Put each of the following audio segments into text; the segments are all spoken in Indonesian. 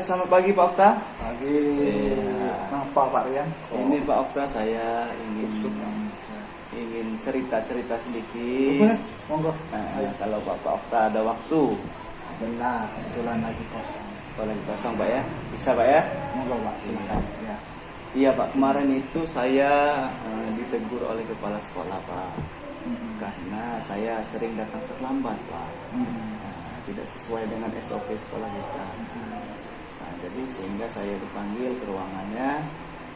selamat pagi Pak Okta. Pagi. Kenapa Pak Rian? Ini Pak Okta, saya ingin cerita sedikit. Boleh, monggo. Kalau Pak Okta ada waktu. Benar, kebetulan lagi kosong. Lagi kosong Pak ya? Bisa Pak ya? Monggo Pak, silakan. Ya. Iya Pak, kemarin itu saya ditegur oleh kepala sekolah Pak. Karena saya sering datang terlambat Pak. Tidak sesuai dengan SOP sekolah kita. Nah, jadi sehingga saya dipanggil ke ruangannya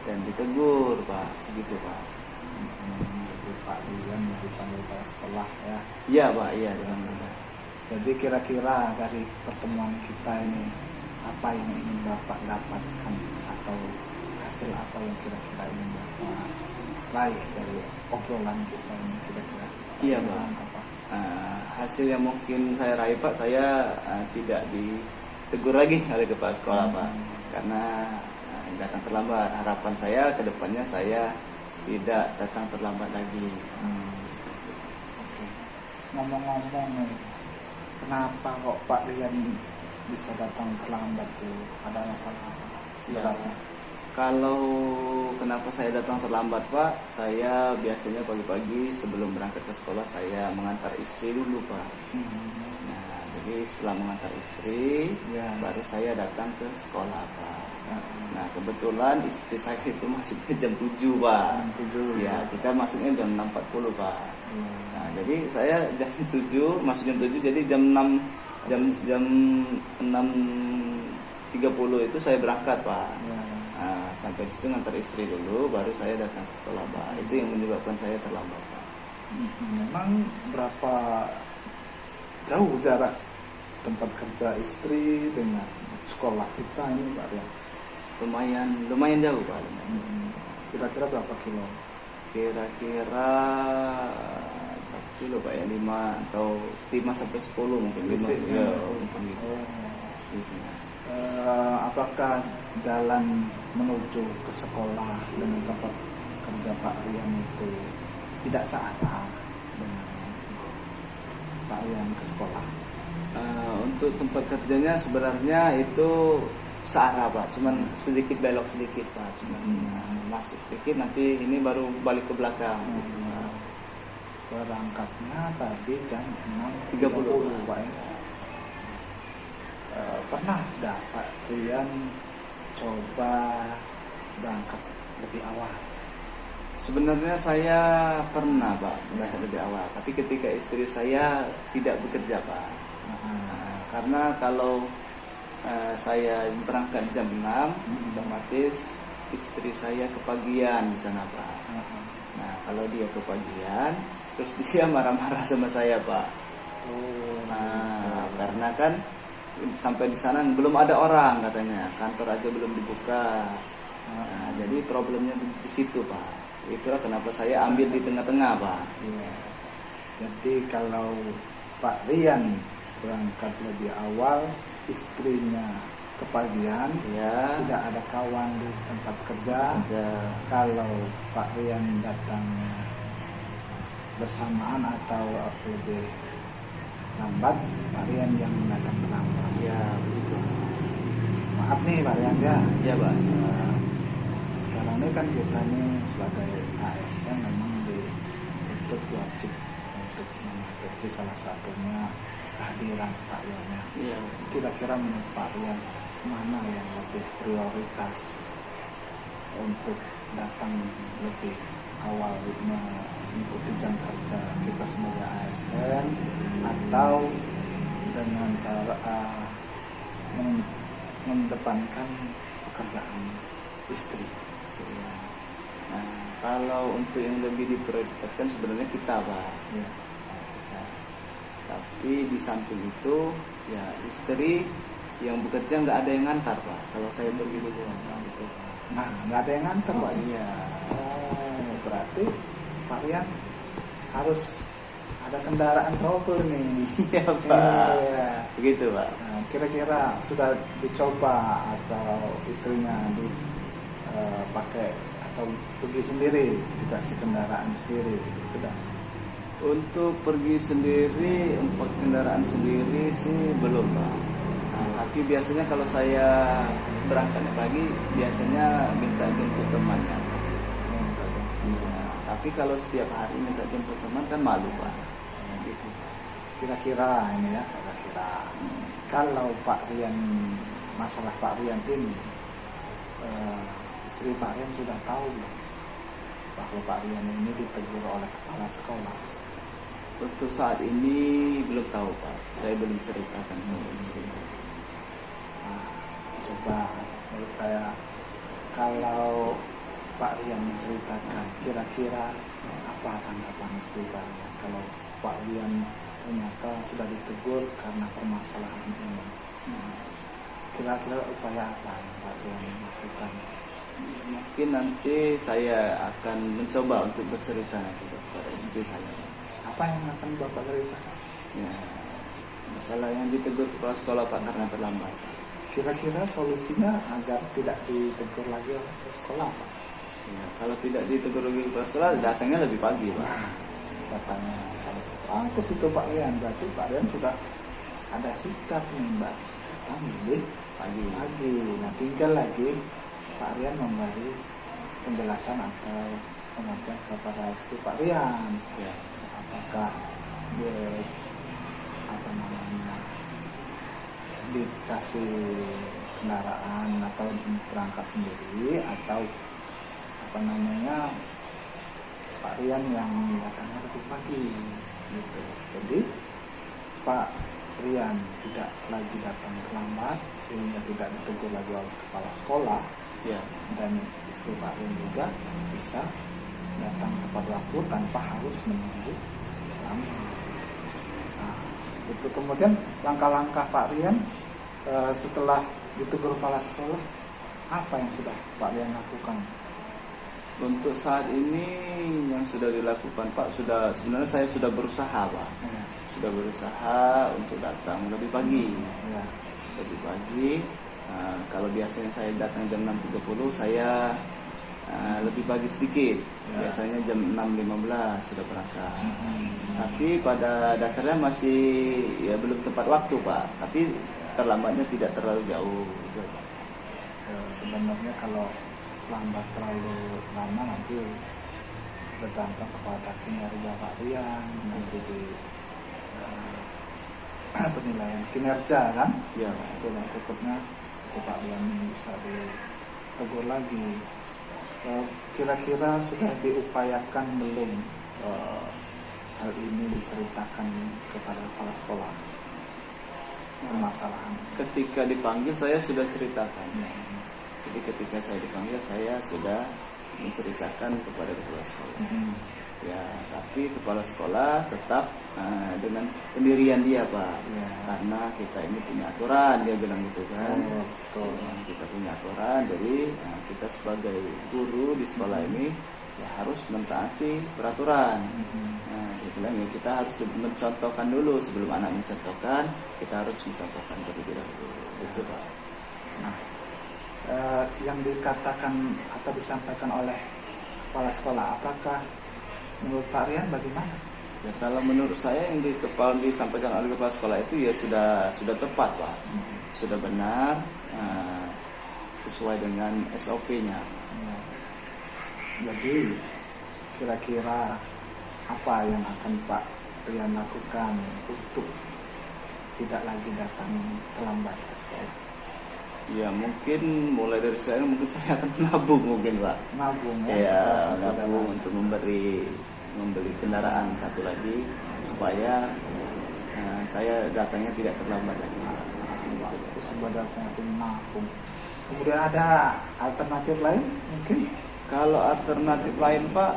dan ditegur Pak, gitu Pak. Jadi Pak Rian dipanggil ke sekolah ya. Iya Pak, iya dipanggil. Jadi kira-kira dari pertemuan kita ini apa yang ingin Bapak dapatkan atau hasil apa yang kira-kira ingin Bapak raih dari obrolan kita ini kira-kira? Iya Pak. Hasil yang mungkin saya raih Pak, saya tidak ditegur lagi oleh kepala sekolah Pak, karena datang terlambat. Harapan saya ke depannya saya tidak datang terlambat lagi. Oke. Ngomong-ngomong nih, kenapa kok Pak Rian bisa datang terlambat tuh? Ada masalah apa sebenarnya? Kalau kenapa saya datang terlambat Pak, saya biasanya pagi-pagi sebelum berangkat ke sekolah saya mengantar istri dulu Pak. Nah, jadi setelah mengantar istri, baru saya datang ke sekolah Pak. Nah, kebetulan istri saya itu masuknya jam 7 Pak. Ya, kita masuknya jam 6.40 Pak. Nah, jadi saya jam 7, masuk jam 7, jadi jam 6.30 itu saya berangkat Pak. Nah, sampai di situ ngantar istri dulu, baru saya datang ke sekolah Pak. Itu yang menyebabkan saya terlambat Pak. Memang berapa jauh jarak tempat kerja istri dengan sekolah kita ini Pak Rian? Lumayan jauh Pak. Kira-kira berapa kilo? Kira-kira berapa kilo Pak ya? 5 atau 5 sampai 10 mungkin. Selisihnya, mungkin gitu. Selisihnya. Apakah jalan menuju ke sekolah dengan tempat kerja Pak Rian itu tidak searah dengan Pak Rian ke sekolah? Untuk tempat kerjanya sebenarnya itu searah Pak, cuman sedikit belok sedikit Pak, cuman masuk sedikit, nanti ini baru balik ke belakang. Berangkatnya tadi jam 6.30 Pak ya. Pernah enggak Pak Rian coba berangkat lebih awal? Sebenarnya saya pernah Pak berangkat lebih awal, tapi ketika istri saya tidak bekerja Pak. Karena kalau saya berangkat jam 6, otomatis istri saya kepagian di sana Pak. Nah, kalau dia kepagian, terus dia marah-marah sama saya Pak. Karena kan sampai di sana belum ada orang katanya, kantor aja belum dibuka. Nah, jadi problemnya di situ Pak. Itulah kenapa saya ambil di tengah-tengah Pak. Jadi kalau Pak Rian berangkat lebih awal, istrinya kepagian, tidak ada kawan di tempat kerja. Kalau Pak Rian datangnya bersamaan atau lebih lambat, Pak Rian yang datang terlambat. Ya begitu. Maaf nih Pak Rian ya. Ya Pak. Sekarang ini kan kita nih sebagai ASN memang dituntut wajib untuk mematuhi salah satunya kehadiran Pak Rian ya. Iya. Kira-kira menurut Pak Rian mana yang lebih prioritas untuk datang lebih awal mengikuti jam kerja kita sebagai ASN, atau dengan cara mengedepankan pekerjaan istri? Nah, kalau untuk yang lebih diprioritaskan sebenarnya kita Pak. Tapi di samping itu ya istri yang bekerja nggak ada yang ngantar Pak. Kalau saya pergi dulu gitu. Nah, nggak ada yang ngantar Pak. Iya. Berarti Pak Rian harus ada kendaraan trouble nih. Iya Pak. Begitu Pak. Nah, kira-kira sudah dicoba atau istrinya dipakai atau pergi sendiri, dikasih kendaraan sendiri sudah? Untuk pergi sendiri, untuk kendaraan sendiri sih belum Pak. Tapi biasanya kalau saya berangkatnya pagi, biasanya minta jemput temannya. Ya, tapi kalau setiap hari minta jemput teman kan malu Pak. Gitu. Kira-kira ini ya, kira-kira kalau Pak Rian, masalah Pak Rian ini, istri Pak Rian sudah tahu belum bahwa Pak Rian ini ditegur oleh kepala sekolah? Untuk saat ini belum tahu Pak. Saya belum ceritakan ke istri. Nah, coba menurut saya, kalau Pak Rian menceritakan, kira-kira apa tanggapan istri Pak Rian kalau Pak Rian ternyata sudah ditegur karena permasalahan ini? Kira-kira upaya apa yang Pak Rian lakukan? Mungkin nanti saya akan mencoba untuk bercerita nanti kepada istri saya. Apa yang akan Bapak ceritakan? Ya, masalah yang ditegur kepala sekolah Pak karena terlambat. Kira-kira solusinya agar tidak ditegur lagi oleh sekolah, Pak? Ya, kalau tidak ditegur lagi kepala sekolah, datangnya lebih pagi Pak. Datangnya misalnya, bagus itu Pak Rian, berarti Pak Rian sudah ada sikap nih Mbak, datang lebih Pagi. Nah tinggal lagi Pak Rian memberi penjelasan atau pengertian kepada istri Pak Rian. Ya. Apakah dia dikasih kendaraan atau berangkat sendiri, atau Pak Rian yang datangnya lebih pagi gitu. Jadi Pak Rian tidak lagi datang terlambat sehingga tidak ditegur lagi oleh kepala sekolah, Ya. dan istri Pak Rian juga bisa datang tepat waktu tanpa harus menunggu lama. Nah, itu kemudian langkah-langkah Pak Rian setelah ditegur kepala sekolah, apa yang sudah Pak Rian lakukan? Untuk saat ini yang sudah dilakukan Pak, sebenarnya saya sudah berusaha Pak. Ya, Sudah berusaha untuk datang lebih pagi. ya, Lebih pagi. Kalau biasanya saya datang jam 6.30, saya lebih pagi sedikit. Ya. Biasanya jam 6.15 sudah berangkat. Tapi pada dasarnya masih ya belum tepat waktu Pak. Tapi terlambatnya tidak terlalu jauh. Gitu aja. Sebenarnya kalau lambat terlalu lama nanti berdampak kepada kinerja Pak Rian, nanti di penilaian kinerja kan, Ya Pak. itu yang tutupnya itu Pak Rian bisa ditegur lagi. Kira-kira sudah diupayakan belum hal ini diceritakan kepada kepala sekolah, permasalahan? Ketika dipanggil saya sudah ceritakan. Ya. Jadi ketika saya dipanggil saya sudah menceritakan kepada kepala sekolah. Ya, tapi kepala sekolah tetap dengan pendirian dia Pak. Ya. Karena kita ini punya aturan, dia bilang gitu kan. Betul. Kita punya aturan, jadi kita sebagai guru di sekolah ini ya harus mentaati peraturan. Nah, dia bilang ya kita harus mencontohkan dulu sebelum anak mencontohkan, kita harus mencontohkan terlebih dahulu. Gitu Pak. Nah, yang dikatakan atau disampaikan oleh kepala sekolah, apakah menurut Pak Rian bagaimana? Ya kalau menurut saya yang disampaikan oleh kepala sekolah itu ya sudah tepat Pak, sudah benar, sesuai dengan SOP-nya. Ya. Jadi kira-kira apa yang akan Pak Rian lakukan untuk tidak lagi datang terlambat ke sekolah? Ya mungkin mulai dari saya akan menabung mungkin Pak. Nabung ya? Ya Salah satu nabung jalan. untuk membeli kendaraan satu lagi supaya saya datangnya tidak terlambat lagi. Itu sebenarnya itu nabung. Kemudian ada alternatif lain mungkin? Kalau alternatif lain Pak,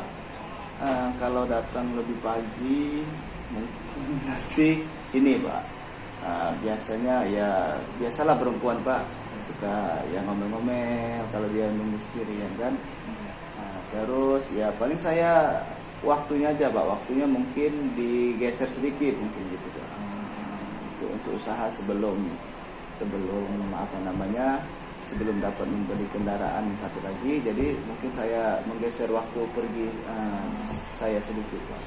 kalau datang lebih pagi mungkin nanti ini Pak, biasalah perempuan Pak suka yang ngomel-ngomel kalau dia nunggu sendirian kan. Terus ya paling saya waktunya aja Pak, waktunya mungkin digeser sedikit mungkin gitu Pak. Untuk usaha sebelum sebelum dapat membeli kendaraan satu lagi, jadi mungkin saya menggeser waktu pergi saya sedikit Pak.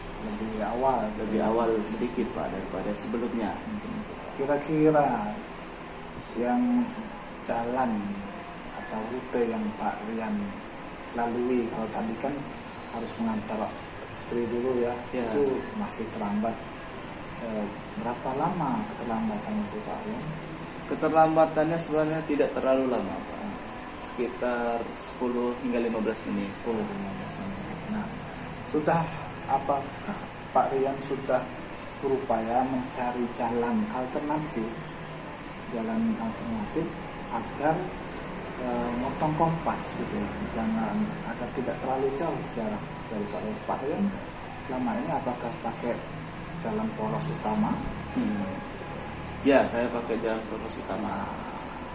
Lebih awal sedikit Pak daripada sebelumnya. Kira-kira yang jalan atau rute yang Pak Rian lalui, kalau tadi kan harus mengantar istri dulu ya, Ya. itu masih terlambat. Berapa lama keterlambatan itu Pak Rian? Keterlambatannya sebenarnya tidak terlalu lama Pak, sekitar 10 hingga 15 menit. 10-15 menit. Nah, sudah apakah Pak Rian sudah berupaya mencari jalan alternatif agar motong kompas gitu ya, jangan agar tidak terlalu jauh jarak dari Pak Rian selama ini apakah pakai jalan poros utama? Ya, saya pakai jalan poros utama.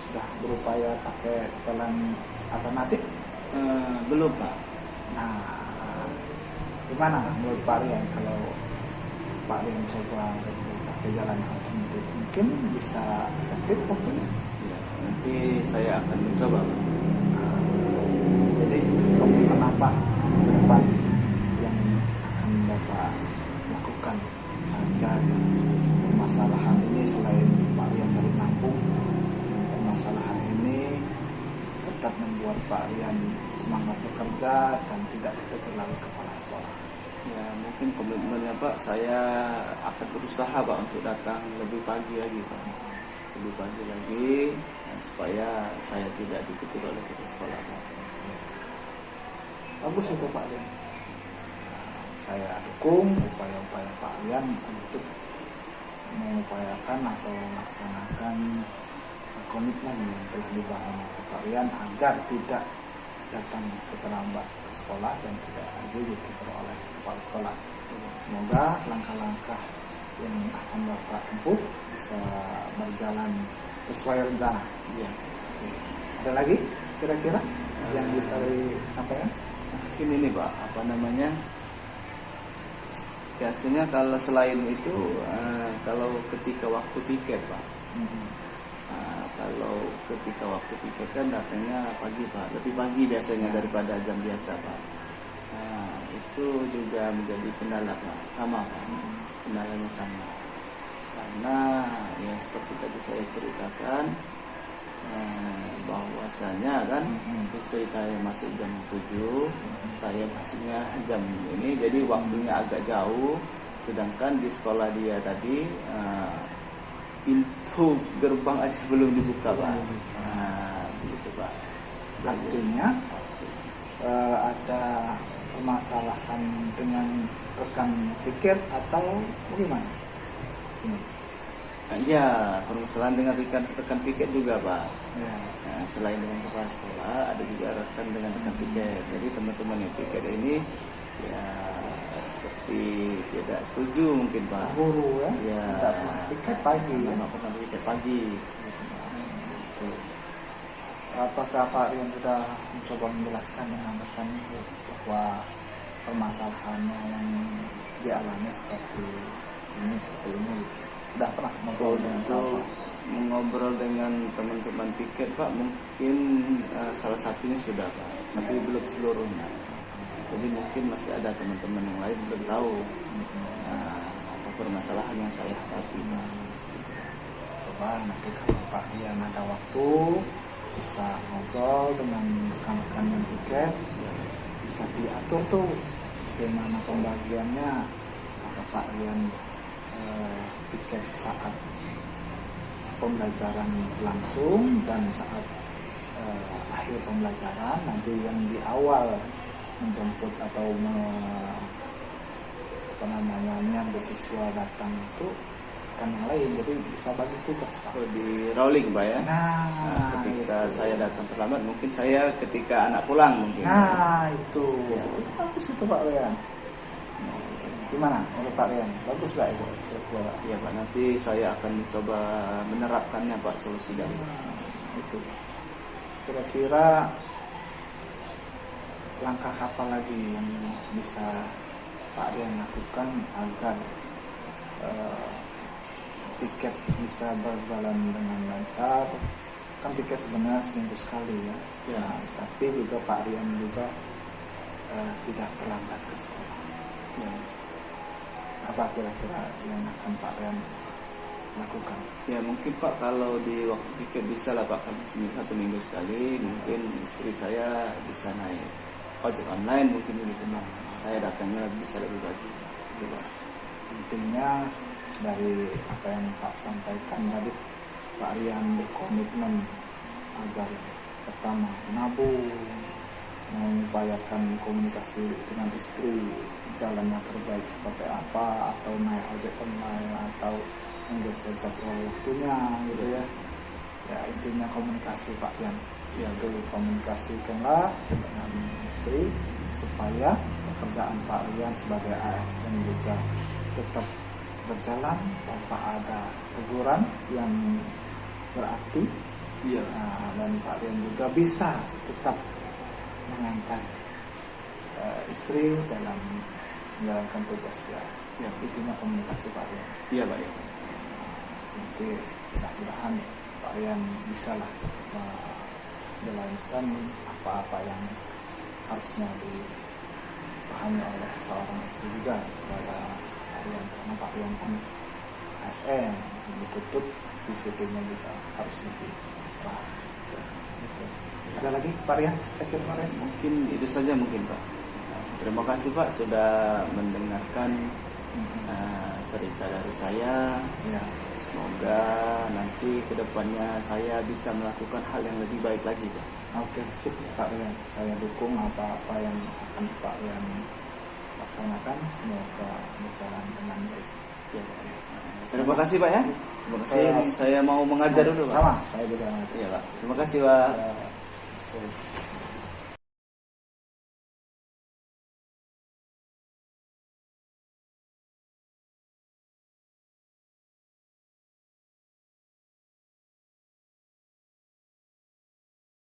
Sudah berupaya pakai jalan alternatif? Belum Pak. Nah, gimana menurut Pak Rian kalau Pak Rian coba pakai jalan alternatif, mungkin bisa efektif waktunya? Ya, nanti saya akan mencoba Pak. Jadi komitmen apa ke depan yang akan Bapak lakukan agar permasalahan ini, selain Pak Rian dari Lampung, permasalahan ini tetap membuat Pak Rian semangat bekerja dan tidak ditegur lagi kepala sekolah? Ya, mungkin komitmennya Pak, saya akan berusaha Pak untuk datang lebih pagi lagi Pak. Lebih pagi lagi, supaya saya tidak ditegur oleh kepala sekolah Pak. Bagus itu Pak Rian. Saya dukung upaya-upaya Pak Rian untuk mengupayakan atau melaksanakan komitmen yang telah dibangun oleh Pak Rian agar tidak datang terlambat ke sekolah dan tidak lagi ditegur oleh kepala sekolah. Semoga langkah-langkah yang akan Bapak tempuh bisa berjalan sesuai rencana. Ya. Oke. Ada lagi kira-kira yang bisa disampaikan? Mungkin ini Pak, apa namanya? Biasanya kalau selain itu, kalau ketika waktu piket Pak, kalau ketika waktu piket kan datangnya pagi Pak, lebih pagi biasanya daripada jam biasa Pak. Itu juga menjadi kendala Pak, sama Pak, kendalanya sama. Karena ya seperti tadi saya ceritakan, bahwasanya kan istri saya masuk jam 7, saya masuknya jam ini, jadi waktunya agak jauh. Sedangkan di sekolah dia tadi pintu gerbang aja belum dibuka Pak. Gitu Pak. Artinya ada permasalahan dengan rekan piket atau bagaimana? Ya, permasalahan dengan rekan piket juga Pak. Ya. Nah, selain dengan kepala sekolah, ada juga rekan dengan rekan piket. Jadi teman-teman yang piket ini ya seperti tidak setuju mungkin Pak. Guru ya? Ya. Tidak pernah piket pagi ya? Tidak pernah piket pagi. Gitu. Apakah Pak Rian sudah mencoba menjelaskan dengan rekan bahwa permasalahannya yang dialami seperti ini gitu? Sudah pernah ngobrol dengan Untuk mengobrol dengan teman-teman piket Pak, mungkin salah satunya sudah Pak, tapi belum seluruhnya. Jadi mungkin masih ada teman-teman yang lain belum tahu apa permasalahan yang saya hadapi Pak. Coba nanti kalau Pak Rian ada waktu bisa ngobrol dengan rekan-rekan yang piket, bisa diatur tuh bagaimana pembagiannya, apakah Pak Rian piket saat pembelajaran langsung dan saat akhir pembelajaran, nanti yang di awal menjemput atau menyambut siswa datang itu kan yang lain, jadi bisa bagi tugas Pak. Di rolling Pak ya. Ketika saya datang terlambat, mungkin saya ketika anak pulang mungkin. Itu bagus itu Pak Rian. Gimana menurut Pak Rian? Bagus nggak itu? Iya Pak, nanti saya akan mencoba menerapkannya Pak, solusi dari itu. Kira-kira langkah apa lagi yang bisa Pak Rian lakukan agar piket bisa berjalan dengan lancar? Kan piket sebenarnya seminggu sekali ya. Nah, tapi juga Pak Rian juga tidak terlambat ke sekolah. Apa kira-kira yang akan Pak Rian lakukan? Ya mungkin Pak kalau di waktu pikir bisa lah Pak, kan satu minggu sekali mungkin istri saya bisa naik ojek online mungkin begitu Pak. Saya datangnya bisa lebih pagi. Gitu Pak. Intinya dari apa yang Pak sampaikan tadi, Pak Rian berkomitmen agar pertama nabung, mengupayakan komunikasi dengan istri jalan yang terbaik seperti apa, atau naik ojek online, atau menggeser jadwal waktunya gitu ya. Ya intinya komunikasi Pak Rian, yaitu komunikasikanlah dengan istri supaya pekerjaan Pak Rian sebagai ASN juga tetap berjalan tanpa ada teguran yang berarti. Iya. Nah, dan Pak Rian juga bisa tetap mengantar istri dalam menjalankan tugasnya. Ya. Intinya komunikasi Pak Rian. Iya Pak ya. Nanti mudah-mudahan Pak Rian bisa lah menjelaskan apa-apa yang harusnya dipahami oleh seorang istri juga kepada Pak Rian, karena Pak Rian kan ASN ditutup, disiplinnya juga harus lebih ekstra. Gitu. Ada lagi Pak Rian? Akhir Pak Rian? Mungkin itu saja mungkin Pak. Terima kasih Pak sudah mendengarkan cerita dari saya. Ya. Semoga nanti kedepannya saya bisa melakukan hal yang lebih baik lagi Pak. Oke, sip Pak Rian. Saya dukung apa-apa yang akan Pak Rian laksanakan. Semoga berjalan dengan baik. Ya, Pak. Terima kasih Pak ya. Terima kasih. Saya mau mengajar dulu Pak. Sama, saya juga mengajar. Iya Pak. Terima kasih Pak. Ya.